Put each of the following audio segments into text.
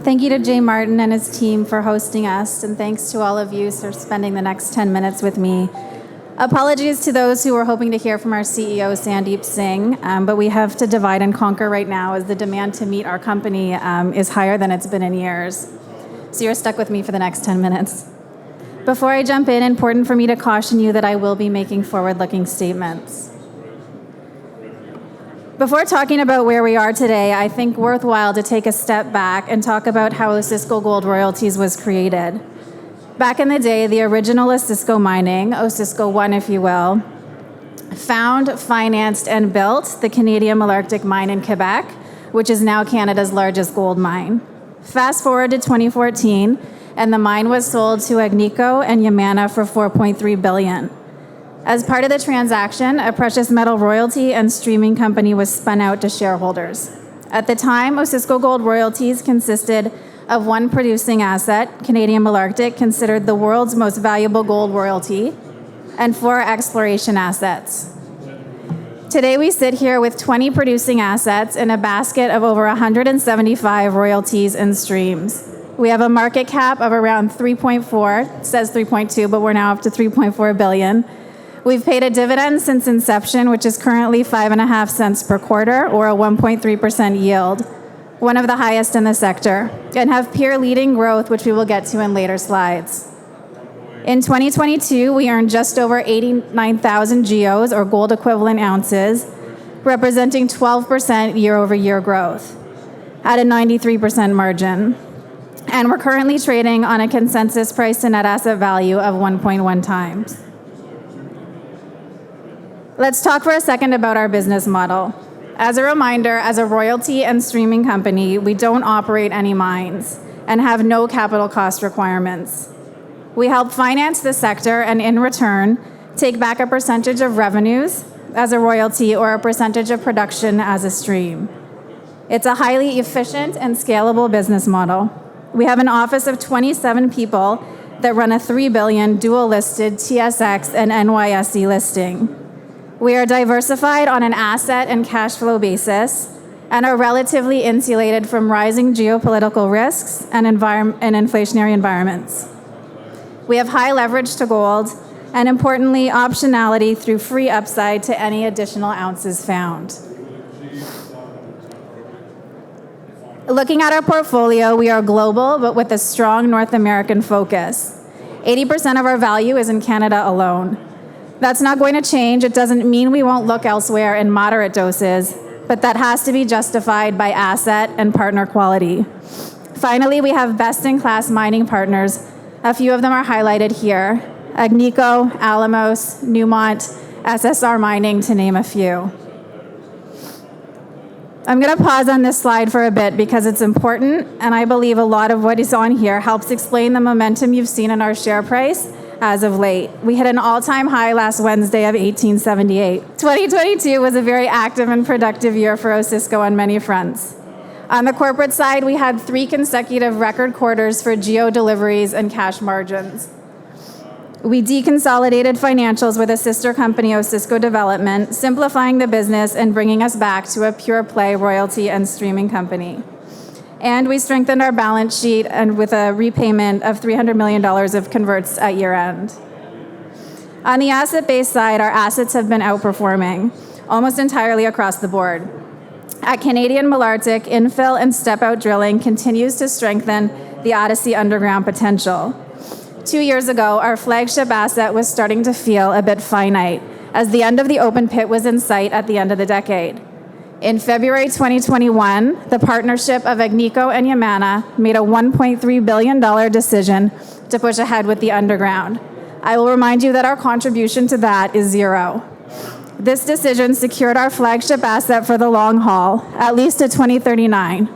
Thank you to Jay Martin and his team for hosting us, and thanks to all of you for spending the next 10 minutes with me. Apologies to those who were hoping to hear from our CEO, Sandeep Singh, but we have to divide and conquer right now as the demand to meet our company is higher than it's been in years. So you're stuck with me for the next 10 minutes. Before I jump in, important for me to caution you that I will be making forward-looking statements. Before talking about where we are today, I think worthwhile to take a step back and talk about how Osisko Gold Royalties was created. Back in the day, the original Osisko mining, Osisko 1 if you will, found, financed, and built the Canadian Malartic mine in Quebec, which is now Canada's largest gold mine. Fast forward to 2014, and the mine was sold to Agnico and Yamana for $4.3 billion. As part of the transaction, a precious metal royalty and streaming company was spun out to shareholders. At the time, Osisko Gold Royalties consisted of one producing asset, Canadian Malartic, considered the world's most valuable gold royalty, and 4 exploration assets. Today, we sit here with 20 producing assets in a basket of over 175 royalties and streams. We have a market cap of around 3.4, it says 3.2, but we're now up to 3.4 billion. We've paid a dividend since inception, which is currently 5.5 cents per quarter, or a 1.3% yield, one of the highest in the sector, and have peer-leading growth, which we will get to in later slides. In 2022, we earned just over 89,000 GEOs, or gold equivalent ounces, representing 12% year-over-year growth at a 93% margin. And we're currently trading on a consensus price to net asset value of 1.1 times. Let's talk for a second about our business model. As a reminder, as a royalty and streaming company, we don't operate any mines and have no capital cost requirements. We help finance the sector and in return, take back a percentage of revenues as a royalty or a percentage of production as a stream. It's a highly efficient and scalable business model. We have an office of 27 people that run a $3 billion dual-listed TSX and NYSE listing. We are diversified on an asset and cash flow basis and are relatively insulated from rising geopolitical risks and inflationary environments. We have high leverage to gold and, importantly, optionality through free upside to any additional ounces found. Looking at our portfolio, we are global, but with a strong North American focus. 80% of our value is in Canada alone. That's not going to change. It doesn't mean we won't look elsewhere in moderate doses, but that has to be justified by asset and partner quality. Finally, we have best-in-class mining partners. A few of them are highlighted here: Agnico, Alamos, Newmont, SSR Mining, to name a few. I'm going to pause on this slide for a bit because it's important, and I believe a lot of what is on here helps explain the momentum you've seen in our share price as of late. We hit an all-time high last Wednesday of 1878. 2022 was a very active and productive year for Osisko on many fronts. On the corporate side, we had 3 consecutive record quarters for GEO deliveries and cash margins. We deconsolidated financials with a sister company, Osisko Development, simplifying the business and bringing us back to a pure-play royalty and streaming company. And we strengthened our balance sheet and with a repayment of $300 million of converts at year-end. On the asset-based side, our assets have been outperforming almost entirely across the board. At Canadian Malartic, infill and step-out drilling continues to strengthen the Odyssey underground potential. 2 years ago, our flagship asset was starting to feel a bit finite, as the end of the open pit was in sight at the end of the decade. In February 2021, the partnership of Agnico and Yamana made a $1.3 billion decision to push ahead with the underground. I will remind you that our contribution to that is zero. This decision secured our flagship asset for the long haul, at least to 2039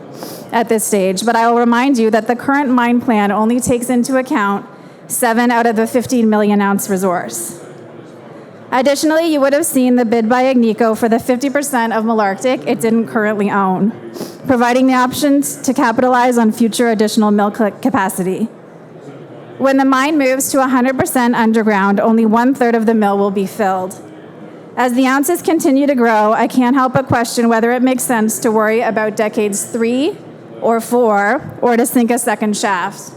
at this stage, but I will remind you that the current mine plan only takes into account 7 out of the 15 million ounce resource. Additionally, you would have seen the bid by Agnico for the 50% of Malartic it didn't currently own, providing the options to capitalize on future additional mill capacity. When the mine moves to 100% underground, only 1/3 of the mill will be filled. As the ounces continue to grow, I can't help but question whether it makes sense to worry about decades 3, or 4, or to sink a second shaft.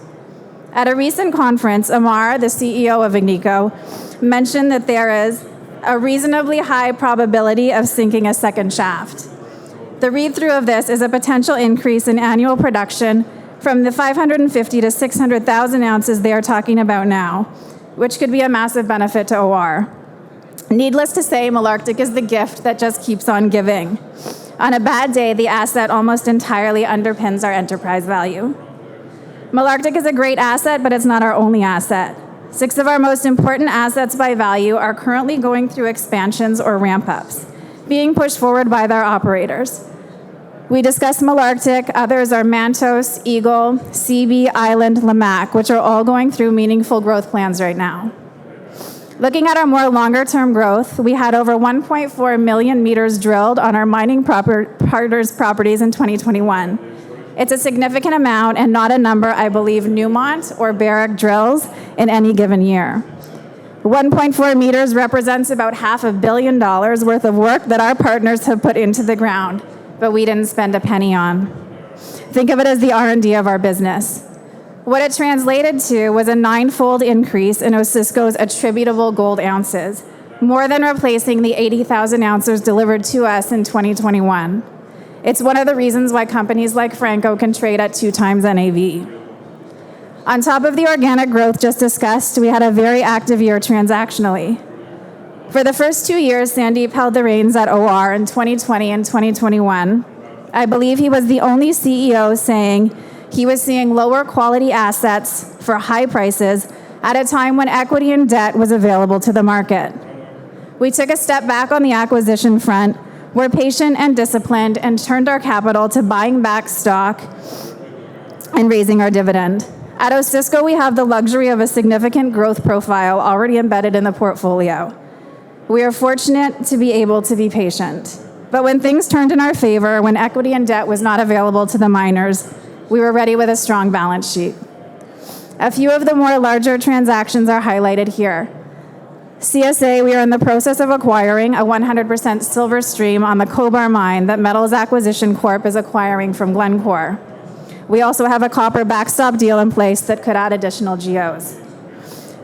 At a recent conference, Amar, the CEO of Agnico, mentioned that there is a reasonably high probability of sinking a second shaft. The read-through of this is a potential increase in annual production from the 550 to 600,000 ounces they are talking about now, which could be a massive benefit to OR. Needless to say, Malartic is the gift that just keeps on giving. On a bad day, the asset almost entirely underpins our enterprise value. Malartic is a great asset, but it's not our only asset. 6 of our most important assets by value are currently going through expansions or ramp-ups, being pushed forward by their operators. We discussed Malartic, others are Mantos, Eagle, CB, Island, Lamaque, which are all going through meaningful growth plans right now. Looking at our more longer-term growth, we had over 1.4 million meters drilled on our mining partners' properties in 2021. It's a significant amount and not a number I believe Newmont or Barrick drills in any given year. 1.4 meters represents about $500 million worth of work that our partners have put into the ground, but we didn't spend a penny on. Think of it as the R&D of our business. What it translated to was a 9-fold increase in Osisko's attributable gold ounces, more than replacing the 80,000 ounces delivered to us in 2021. It's one of the reasons why companies like Franco can trade at 2 times NAV. On top of the organic growth just discussed, we had a very active year transactionally. For the first 2 years, Sandeep held the reins at OR in 2020 and 2021. I believe he was the only CEO saying he was seeing lower quality assets for high prices at a time when equity and debt was available to the market. We took a step back on the acquisition front, were patient and disciplined, and turned our capital to buying back stock and raising our dividend. At Osisko, we have the luxury of a significant growth profile already embedded in the portfolio. We are fortunate to be able to be patient. But when things turned in our favor, when equity and debt was not available to the miners, we were ready with a strong balance sheet. A few of the more larger transactions are highlighted here. CSA, we are in the process of acquiring a 100% silver stream on the Cobar mine that Metals Acquisition Corp is acquiring from Glencore. We also have a copper backstop deal in place that could add additional GEOs.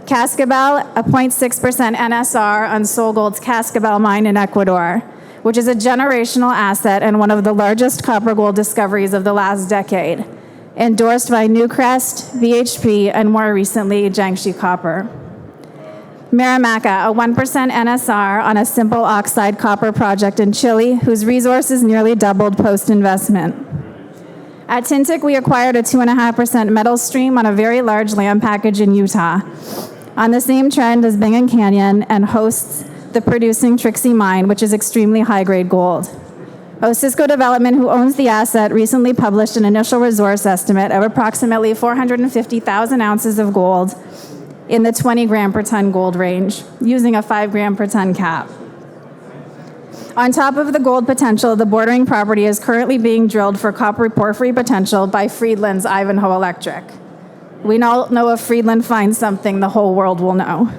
Cascabel, a 0.6% NSR on SolGold's Cascabel mine in Ecuador, which is a generational asset and one of the largest copper gold discoveries of the last decade, endorsed by Newcrest, BHP, and more recently, Jiangxi Copper. Marimaca, a 1% NSR on a simple oxide copper project in Chile, whose resources nearly doubled post-investment. At Tintic, we acquired a 2.5% metal stream on a very large land package in Utah, on the same trend as Bingham Canyon, and hosts the producing Trixie mine, which is extremely high-grade gold. Osisko Development, who owns the asset, recently published an initial resource estimate of approximately 450,000 ounces of gold in the 20 gram per ton gold range, using a 5 gram per ton cap. On top of the gold potential, the bordering property is currently being drilled for copper porphyry potential by Friedland's Ivanhoe Electric. We all know if Friedland finds something, the whole world will know.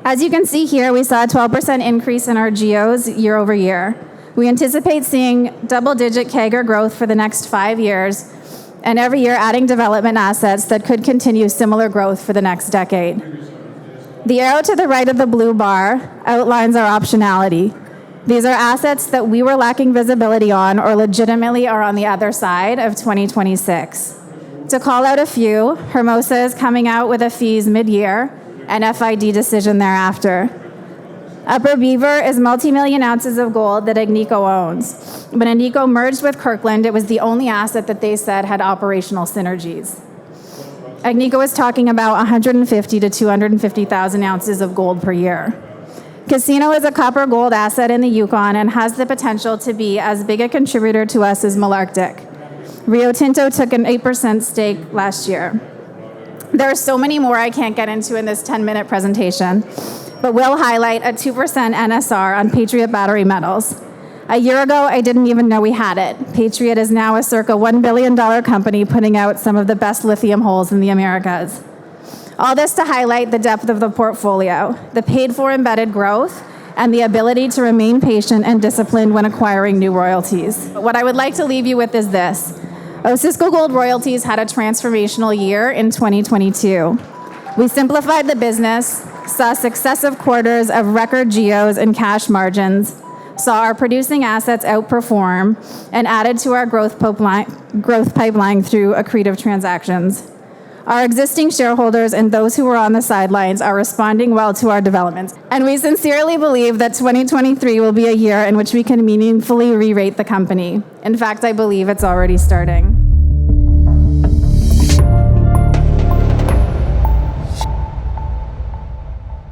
As you can see here, we saw a 12% increase in our GEOs year over year. We anticipate seeing double-digit CAGR growth for the next 5 years, and every year adding development assets that could continue similar growth for the next decade. The arrow to the right of the blue bar outlines our optionality. These are assets that we were lacking visibility on or legitimately are on the other side of 2026. To call out a few, Hermosa is coming out with a fees mid-year and FID decision thereafter. Upper Beaver is multi-million ounces of gold that Agnico owns. When Agnico merged with Kirkland, it was the only asset that they said had operational synergies. Agnico is talking about 150 to 250,000 ounces of gold per year. Casino is a copper gold asset in the Yukon and has the potential to be as big a contributor to us as Malartic. Rio Tinto took an 8% stake last year. There are so many more I can't get into in this 10-minute presentation, but we'll highlight a 2% NSR on Patriot Battery Metals. A year ago, I didn't even know we had it. Patriot is now a circa $1 billion company putting out some of the best lithium holes in the Americas. All this to highlight the depth of the portfolio, the paid-for embedded growth, and the ability to remain patient and disciplined when acquiring new royalties. What I would like to leave you with is this. Osisko Gold Royalties had a transformational year in 2022. We simplified the business, saw successive quarters of record GEOs and cash margins, saw our producing assets outperform, and added to our growth pipeline through accretive transactions. Our existing shareholders and those who were on the sidelines are responding well to our developments. And we sincerely believe that 2023 will be a year in which we can meaningfully re-rate the company. In fact, I believe it's already starting.